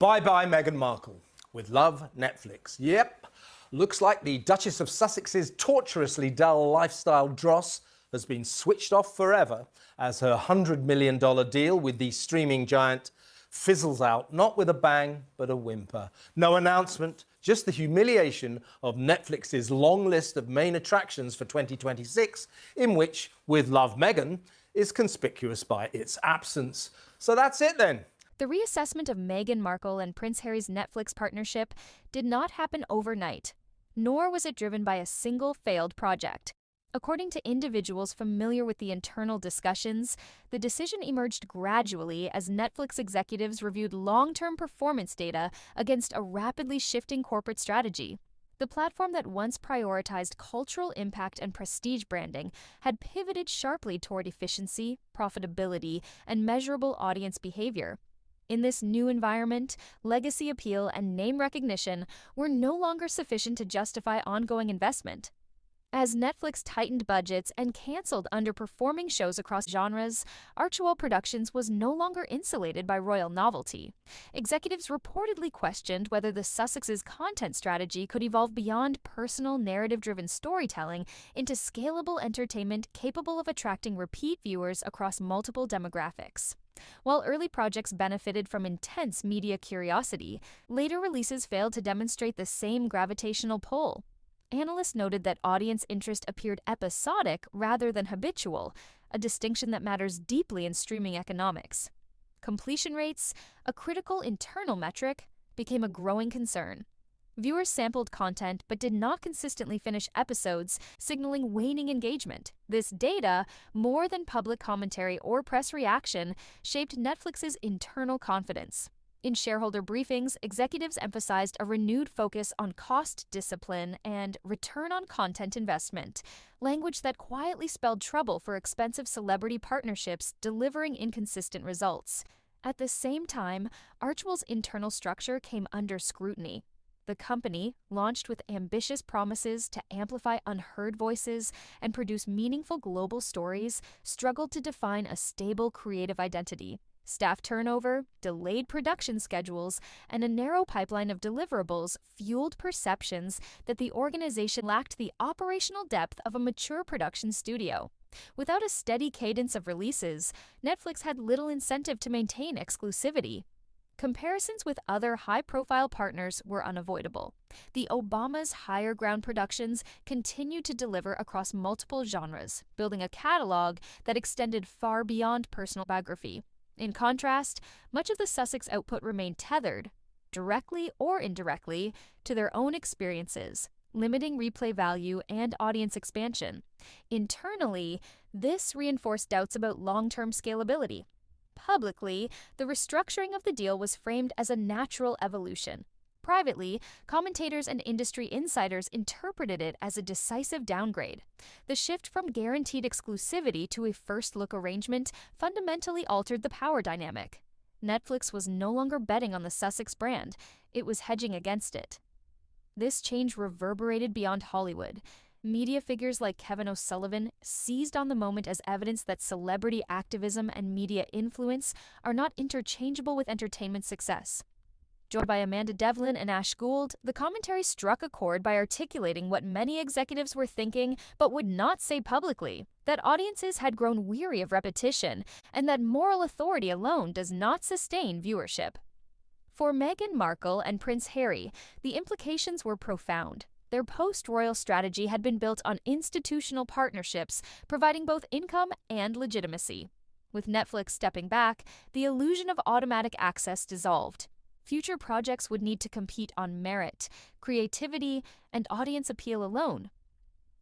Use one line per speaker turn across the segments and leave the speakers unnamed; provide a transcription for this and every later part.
Bye-bye Meghan Markle. With love, Netflix. Yep, looks like the Duchess of Sussex's torturously dull lifestyle dross has been switched off forever as her $100 million deal with the streaming giant fizzles out, not with a bang, but a whimper. No announcement, just the humiliation of Netflix's long list of main attractions for 2026, in which With Love, Meghan is conspicuous by its absence. So that's it then.
The reassessment of Meghan Markle and Prince Harry's Netflix partnership did not happen overnight, nor was it driven by a single failed project. According to individuals familiar with the internal discussions, the decision emerged gradually as Netflix executives reviewed long-term performance data against a rapidly shifting corporate strategy. The platform that once prioritized cultural impact and prestige branding had pivoted sharply toward efficiency, profitability, and measurable audience behavior. In this new environment, legacy appeal and name recognition were no longer sufficient to justify ongoing investment. As Netflix tightened budgets and canceled underperforming shows across genres, Archewell Productions was no longer insulated by royal novelty. Executives reportedly questioned whether the Sussexes' content strategy could evolve beyond personal narrative-driven storytelling into scalable entertainment capable of attracting repeat viewers across multiple demographics. While early projects benefited from intense media curiosity, later releases failed to demonstrate the same gravitational pull. Analysts noted that audience interest appeared episodic rather than habitual, a distinction that matters deeply in streaming economics. Completion rates, a critical internal metric, became a growing concern. Viewers sampled content but did not consistently finish episodes, signaling waning engagement. This data, more than public commentary or press reaction, shaped Netflix's internal confidence. In shareholder briefings, executives emphasized a renewed focus on cost discipline and return on content investment, language that quietly spelled trouble for expensive celebrity partnerships delivering inconsistent results. At the same time, Archewell's internal structure came under scrutiny. The company, launched with ambitious promises to amplify unheard voices and produce meaningful global stories, struggled to define a stable creative identity. Staff turnover, delayed production schedules, and a narrow pipeline of deliverables fueled perceptions that the organization lacked the operational depth of a mature production studio. Without a steady cadence of releases, Netflix had little incentive to maintain exclusivity. Comparisons with other high-profile partners were unavoidable. The Obama's Higher Ground Productions continued to deliver across multiple genres, building a catalog that extended far beyond personal biography. In contrast, much of the Sussex output remained tethered, directly or indirectly, to their own experiences, limiting replay value and audience expansion. Internally, this reinforced doubts about long-term scalability. Publicly, the restructuring of the deal was framed as a natural evolution. Privately, commentators and industry insiders interpreted it as a decisive downgrade. The shift from guaranteed exclusivity to a first-look arrangement fundamentally altered the power dynamic. Netflix was no longer betting on the Sussex brand, it was hedging against it. This change reverberated beyond Hollywood. Media figures like Kevin O'Sullivan seized on the moment as evidence that celebrity activism and media influence are not interchangeable with entertainment success. Joined by Amanda Devlin and Ash Gould, the commentary struck a chord by articulating what many executives were thinking but would not say publicly, that audiences had grown weary of repetition and that moral authority alone does not sustain viewership. For Meghan Markle and Prince Harry, the implications were profound. Their post-royal strategy had been built on institutional partnerships, providing both income and legitimacy. With Netflix stepping back, the illusion of automatic access dissolved. Future projects would need to compete on merit, creativity, and audience appeal alone.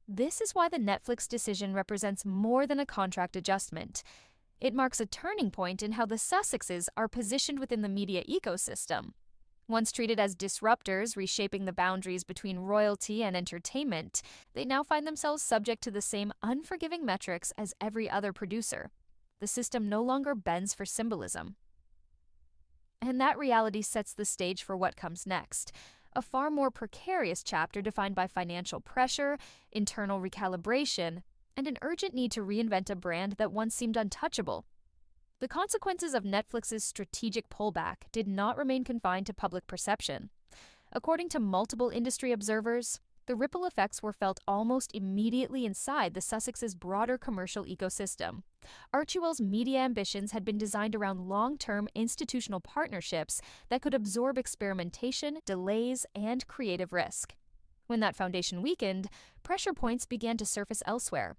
This is why the Netflix decision represents more than a contract adjustment. It marks a turning point in how the Sussexes are positioned within the media ecosystem. Once treated as disruptors reshaping the boundaries between royalty and entertainment, they now find themselves subject to the same unforgiving metrics as every other producer. The system no longer bends for symbolism. And that reality sets the stage for what comes next, a far more precarious chapter defined by financial pressure, internal recalibration, and an urgent need to reinvent a brand that once seemed untouchable. The consequences of Netflix's strategic pullback did not remain confined to public perception. According to multiple industry observers, the ripple effects were felt almost immediately inside the Sussexes' broader commercial ecosystem. Archewell's media ambitions had been designed around long-term institutional partnerships that could absorb experimentation, delays, and creative risk. When that foundation weakened, pressure points began to surface elsewhere.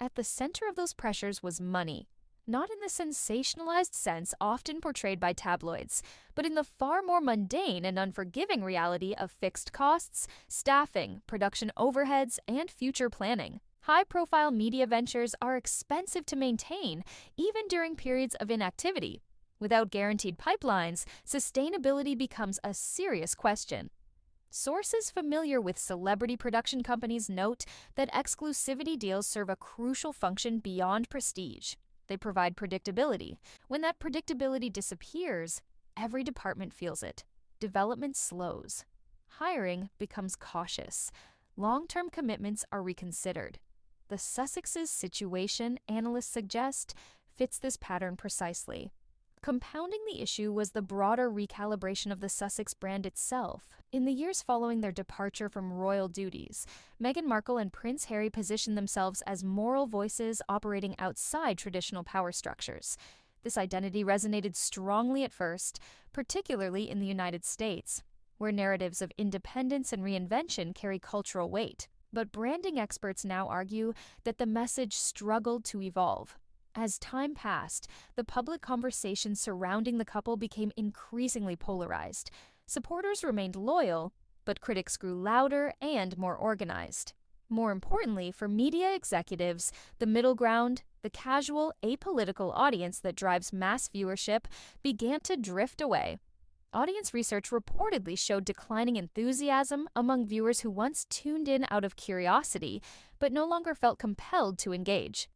At the center of those pressures was money. Not in the sensationalized sense often portrayed by tabloids, but in the far more mundane and unforgiving reality of fixed costs, staffing, production overheads, and future planning. High-profile media ventures are expensive to maintain, even during periods of inactivity. Without guaranteed pipelines, sustainability becomes a serious question. Sources familiar with celebrity production companies note that exclusivity deals serve a crucial function beyond prestige. They provide predictability. When that predictability disappears, every department feels it. Development slows. Hiring becomes cautious. Long-term commitments are reconsidered. The Sussexes' situation, analysts suggest, fits this pattern precisely. Compounding the issue was the broader recalibration of the Sussex brand itself. In the years following their departure from royal duties, Meghan Markle and Prince Harry positioned themselves as moral voices operating outside traditional power structures. This identity resonated strongly at first, particularly in the United States, where narratives of independence and reinvention carry cultural weight. But branding experts now argue that the message struggled to evolve. As time passed, the public conversation surrounding the couple became increasingly polarized. Supporters remained loyal, but critics grew louder and more organized. More importantly, for media executives, the middle ground, the casual, apolitical audience that drives mass viewership, began to drift away. Audience research reportedly showed declining enthusiasm among viewers who once tuned in out of curiosity, but no longer felt compelled to engage.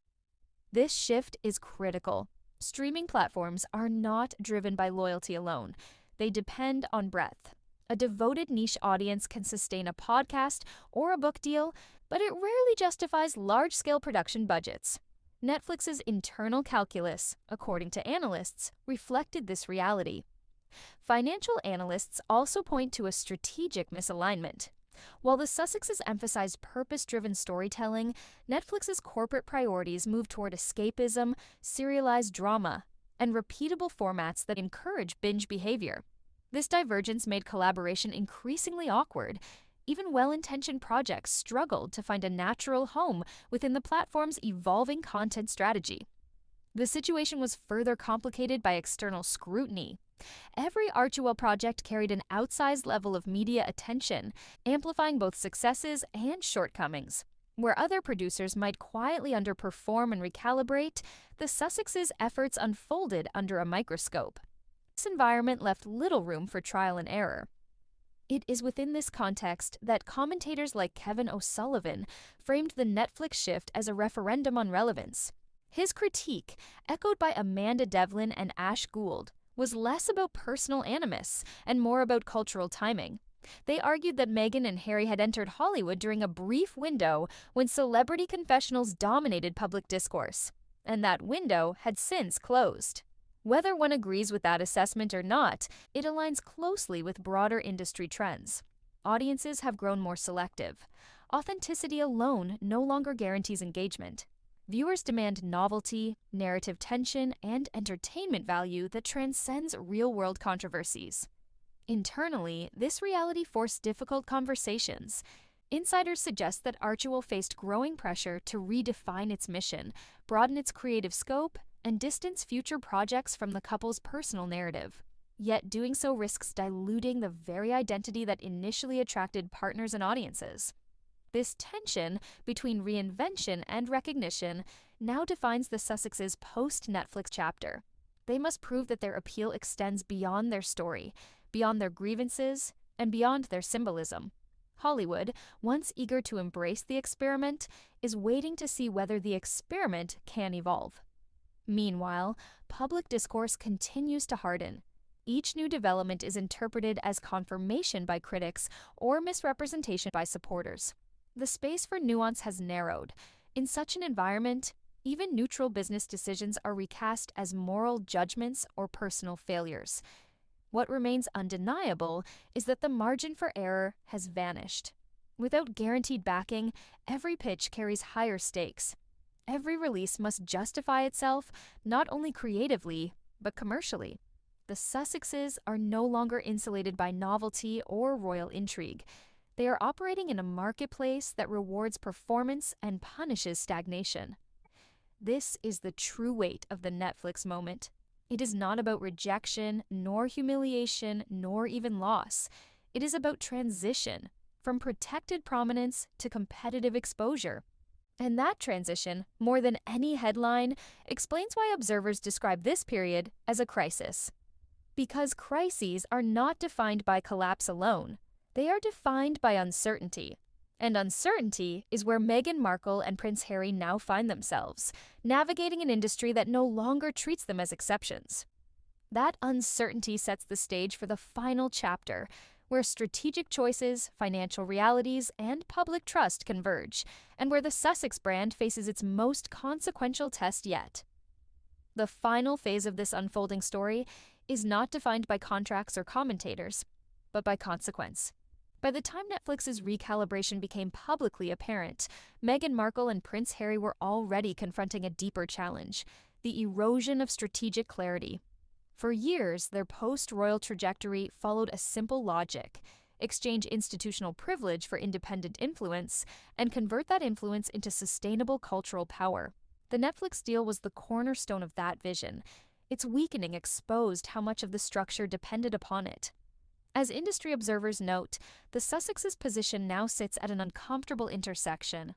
This shift is critical. Streaming platforms are not driven by loyalty alone. They depend on breadth. A devoted niche audience can sustain a podcast or a book deal, but it rarely justifies large-scale production budgets. Netflix's internal calculus, according to analysts, reflected this reality. Financial analysts also point to a strategic misalignment. While the Sussexes emphasized purpose-driven storytelling, Netflix's corporate priorities moved toward escapism, serialized drama, and repeatable formats that encourage binge behavior. This divergence made collaboration increasingly awkward. Even well-intentioned projects struggled to find a natural home within the platform's evolving content strategy. The situation was further complicated by external scrutiny. Every Archewell project carried an outsized level of media attention, amplifying both successes and shortcomings. Where other producers might quietly underperform and recalibrate, the Sussexes' efforts unfolded under a microscope. This environment left little room for trial and error. It is within this context that commentators like Kevin O'Sullivan framed the Netflix shift as a referendum on relevance. His critique, echoed by Amanda Devlin and Ash Gould, was less about personal animus and more about cultural timing. They argued that Meghan and Harry had entered Hollywood during a brief window when celebrity confessionals dominated public discourse, and that window had since closed. Whether one agrees with that assessment or not, it aligns closely with broader industry trends. Audiences have grown more selective. Authenticity alone no longer guarantees engagement. Viewers demand novelty, narrative tension, and entertainment value that transcends real-world controversies. Internally, this reality forced difficult conversations. Insiders suggest that Archewell faced growing pressure to redefine its mission, broaden its creative scope, and distance future projects from the couple's personal narrative. Yet doing so risks diluting the very identity that initially attracted partners and audiences. This tension between reinvention and recognition now defines the Sussexes' post-Netflix chapter. They must prove that their appeal extends beyond their story, beyond their grievances, and beyond their symbolism. Hollywood, once eager to embrace the experiment, is waiting to see whether the experiment can evolve. Meanwhile, public discourse continues to harden. Each new development is interpreted as confirmation by critics or misrepresentation by supporters. The space for nuance has narrowed. In such an environment, Even neutral business decisions are recast as moral judgments or personal failures. What remains undeniable is that the margin for error has vanished. Without guaranteed backing, every pitch carries higher stakes. Every release must justify itself not only creatively, but commercially. The Sussexes are no longer insulated by novelty or royal intrigue. They are operating in a marketplace that rewards performance and punishes stagnation. This is the true weight of the Netflix moment. It is not about rejection, nor humiliation, nor even loss. It is about transition, from protected prominence to competitive exposure. And that transition, more than any headline, explains why observers describe this period as a crisis. Because crises are not defined by collapse alone. They are defined by uncertainty. And uncertainty is where Meghan Markle and Prince Harry now find themselves, navigating an industry that no longer treats them as exceptions. That uncertainty sets the stage for the final chapter, where strategic choices, financial realities, and public trust converge, and where the Sussex brand faces its most consequential test yet. The final phase of this unfolding story is not defined by contracts or commentators, but by consequence. By the time Netflix's recalibration became publicly apparent, Meghan Markle and Prince Harry were already confronting a deeper challenge: the erosion of strategic clarity. For years, their post-royal trajectory followed a simple logic: exchange institutional privilege for independent influence, and convert that influence into sustainable cultural power. The Netflix deal was the cornerstone of that vision. Its weakening exposed how much of the structure depended upon it. As industry observers note, the Sussexes' position now sits at an uncomfortable intersection.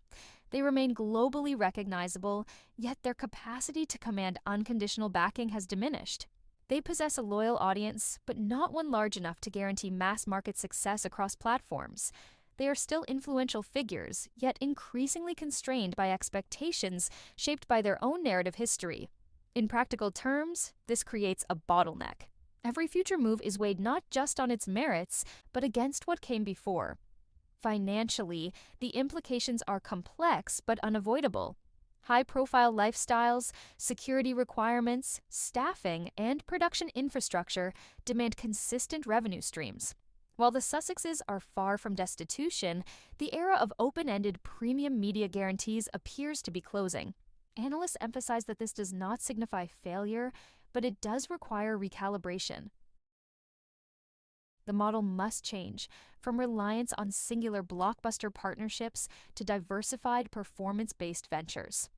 They remain globally recognizable, yet their capacity to command unconditional backing has diminished. They possess a loyal audience, but not one large enough to guarantee mass-market success across platforms. They are still influential figures, yet increasingly constrained by expectations shaped by their own narrative history. In practical terms, this creates a bottleneck. Every future move is weighed not just on its merits, but against what came before. Financially, the implications are complex but unavoidable. High-profile lifestyles, security requirements, staffing, and production infrastructure demand consistent revenue streams. While the Sussexes are far from destitution, the era of open-ended premium media guarantees appears to be closing. Analysts emphasize that this does not signify failure, but it does require recalibration. The model must change, from reliance on singular blockbuster partnerships to diversified performance-based ventures.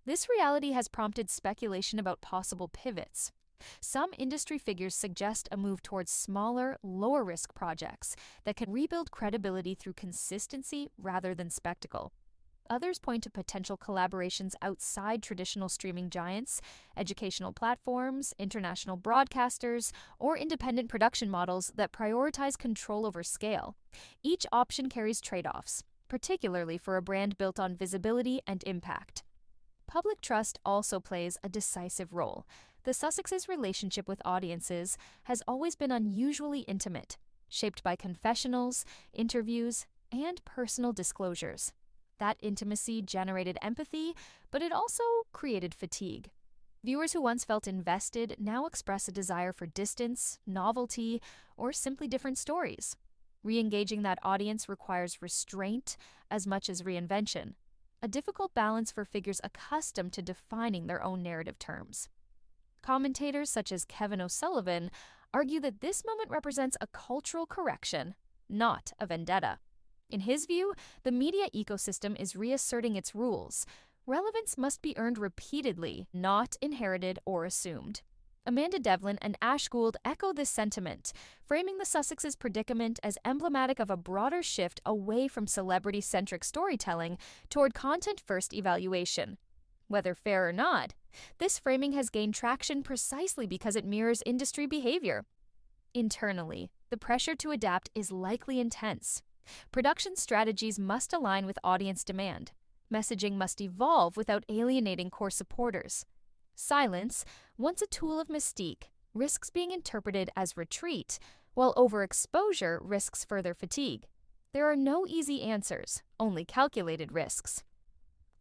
This reality has prompted speculation about possible pivots. Some industry figures suggest a move towards smaller, lower-risk projects that can rebuild credibility through consistency rather than spectacle. Others point to potential collaborations outside traditional streaming giants, educational platforms, international broadcasters, or independent production models that prioritize control over scale. Each option carries trade-offs, particularly for a brand built on visibility and impact. Public trust also plays a decisive role. The Sussexes' relationship with audiences has always been unusually intimate, shaped by confessionals, interviews, and personal disclosures. That intimacy generated empathy, but it also created fatigue. Viewers who once felt invested now express a desire for distance, novelty, or simply different stories. Re-engaging that audience requires restraint as much as reinvention, a difficult balance for figures accustomed to defining their own narrative terms. Commentators such as Kevin O'Sullivan argue that this moment represents a cultural correction, not a vendetta. In his view, the media ecosystem is reasserting its rules. Relevance must be earned repeatedly, not inherited or assumed. Amanda Devlin and Ash Gould echo this sentiment, framing the Sussexes' predicament as emblematic of a broader shift away from celebrity-centric storytelling toward content-first evaluation. Whether fair or not, this framing has gained traction precisely because it mirrors industry behavior. Internally, the pressure to adapt is likely intense. Production strategies must align with audience demand. Messaging must evolve without alienating core supporters. Silence, once a tool of mystique, risks being interpreted as retreat, while overexposure risks further fatigue. There are no easy answers, only calculated risks.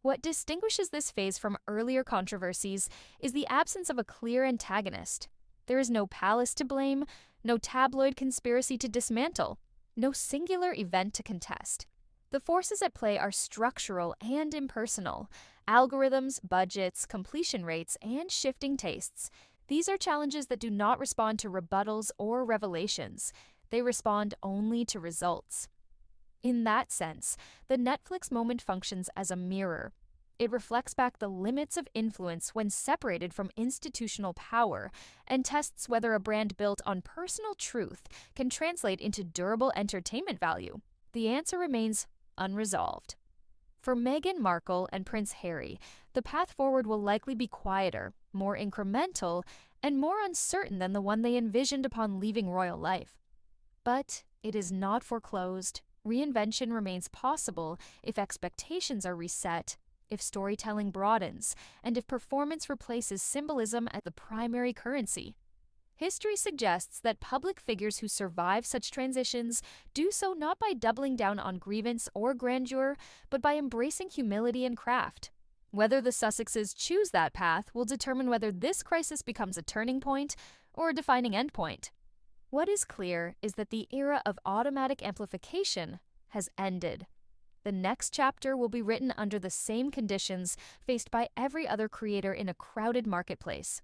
What distinguishes this phase from earlier controversies is the absence of a clear antagonist. There is no palace to blame, no tabloid conspiracy to dismantle, no singular event to contest. The forces at play are structural and impersonal. Algorithms, budgets, completion rates, and shifting tastes. These are challenges that do not respond to rebuttals or revelations. They respond only to results. In that sense, the Netflix moment functions as a mirror. It reflects back the limits of influence when separated from institutional power and tests whether a brand built on personal truth can translate into durable entertainment value. The answer remains unresolved. For Meghan Markle and Prince Harry, the path forward will likely be quieter, more incremental, and more uncertain than the one they envisioned upon leaving royal life. But it is not foreclosed. Reinvention remains possible if expectations are reset, if storytelling broadens, and if performance replaces symbolism as the primary currency. History suggests that public figures who survive such transitions do so not by doubling down on grievance or grandeur, but by embracing humility and craft. Whether the Sussexes choose that path will determine whether this crisis becomes a turning point or a defining endpoint. What is clear is that the era of automatic amplification has ended. The next chapter will be written under the same conditions faced by every other creator in a crowded marketplace.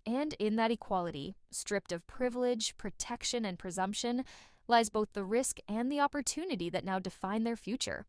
And in that equality, stripped of privilege, protection, and presumption, lies both the risk and the opportunity that now define their future.